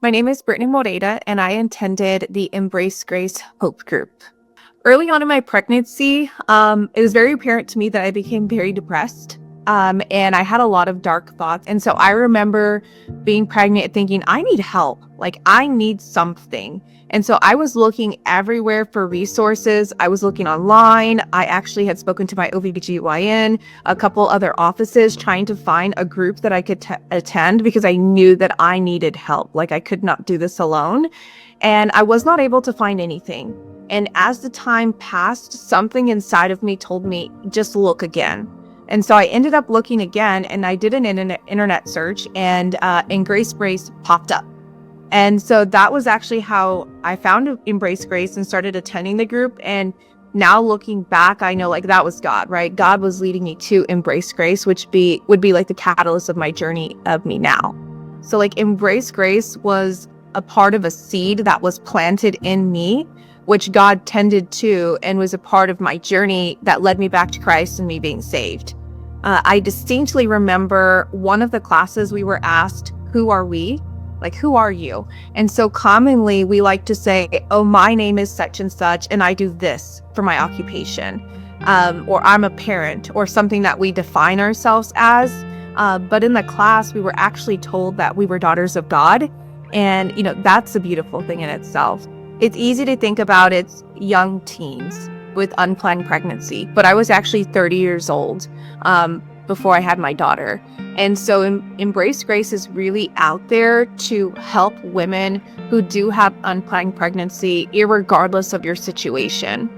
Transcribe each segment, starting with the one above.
My name is Brittany Moreira, and I attended the Embrace Grace Hope Group. Early on in my pregnancy, it was very apparent to me that I became very depressed, and I had a lot of dark thoughts. And so I remember being pregnant thinking, I need help. Like, I need something. And so I was looking everywhere for resources. I was looking online. I actually had spoken to my OBGYN, a couple other offices, trying to find a group that I could attend because I knew that I needed help. Like, I could not do this alone. And I was not able to find anything. And as the time passed, something inside of me told me, just look again. And so I ended up looking again, and I did an internet search, and Embrace Grace popped up. And so that was actually how I found Embrace Grace and started attending the group. And now looking back, I know like that was God, right? God was leading me to Embrace Grace, which would be like the catalyst of my journey of me now. So like Embrace Grace was a part of a seed that was planted in me, which God tended to, and was a part of my journey that led me back to Christ and me being saved. I distinctly remember one of the classes we were asked, who are we? Like, who are you? And so commonly we like to say, oh, my name is such and such, and I do this for my occupation. Or I'm a parent, or something that we define ourselves as. But in the class, we were actually told that we were daughters of God. And, that's a beautiful thing in itself. It's easy to think about it's young teens with unplanned pregnancy, but I was actually 30 years old before I had my daughter. And so Embrace Grace is really out there to help women who do have unplanned pregnancy, irregardless of your situation.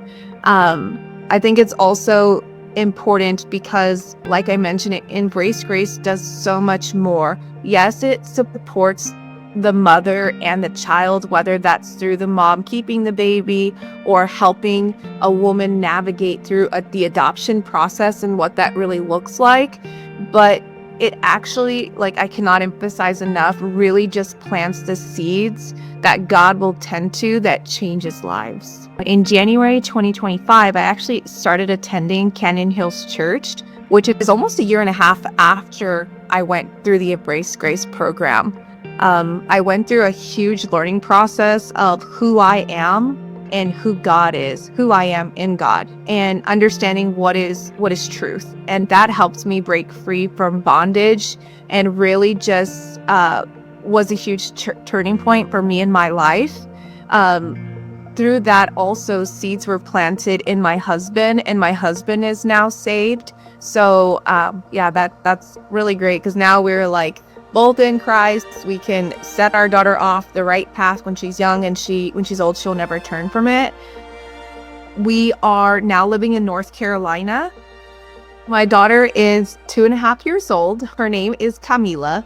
I think it's also important because, like I mentioned, Embrace Grace does so much more. Yes, it supports the mother and the child, whether that's through the mom keeping the baby or helping a woman navigate through the adoption process and what that really looks like. But it actually, like I cannot emphasize enough, really just plants the seeds that God will tend to that changes lives. In January 2025, I actually started attending Canyon Hills Church, which is almost a year and a half after I went through the Embrace Grace program. I went through a huge learning process of who I am and who God is, who I am in God, and understanding what is truth. And that helps me break free from bondage, and really just was a huge turning point for me in my life. Through that, also seeds were planted in my husband, and my husband is now saved. So that's really great, because now we're like both in Christ. We can set our daughter off the right path when she's young, and when she's old, she'll never turn from it. We are now living in North Carolina. My daughter is 2.5 years old. Her name is Camila.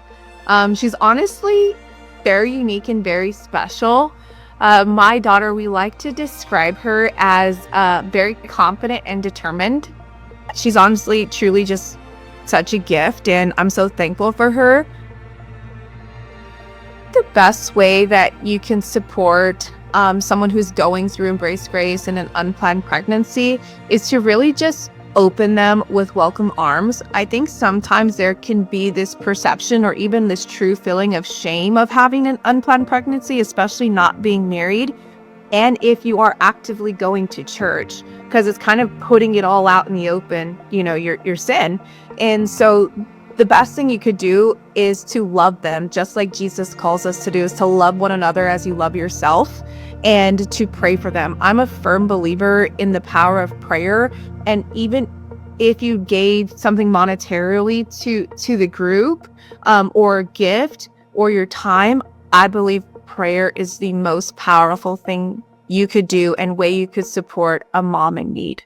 She's honestly very unique and very special. My daughter, we like to describe her as very confident and determined. She's honestly, truly just such a gift, and I'm so thankful for her. The best way that you can support someone who's going through Embrace Grace and an unplanned pregnancy is to really just open them with welcome arms. I think sometimes there can be this perception or even this true feeling of shame of having an unplanned pregnancy, especially not being married. And if you are actively going to church, because it's kind of putting it all out in the open, your sin. And so the best thing you could do is to love them, just like Jesus calls us to do, is to love one another as you love yourself, and to pray for them. I'm a firm believer in the power of prayer. And even if you gave something monetarily to the group, or a gift or your time, I believe prayer is the most powerful thing you could do and way you could support a mom in need.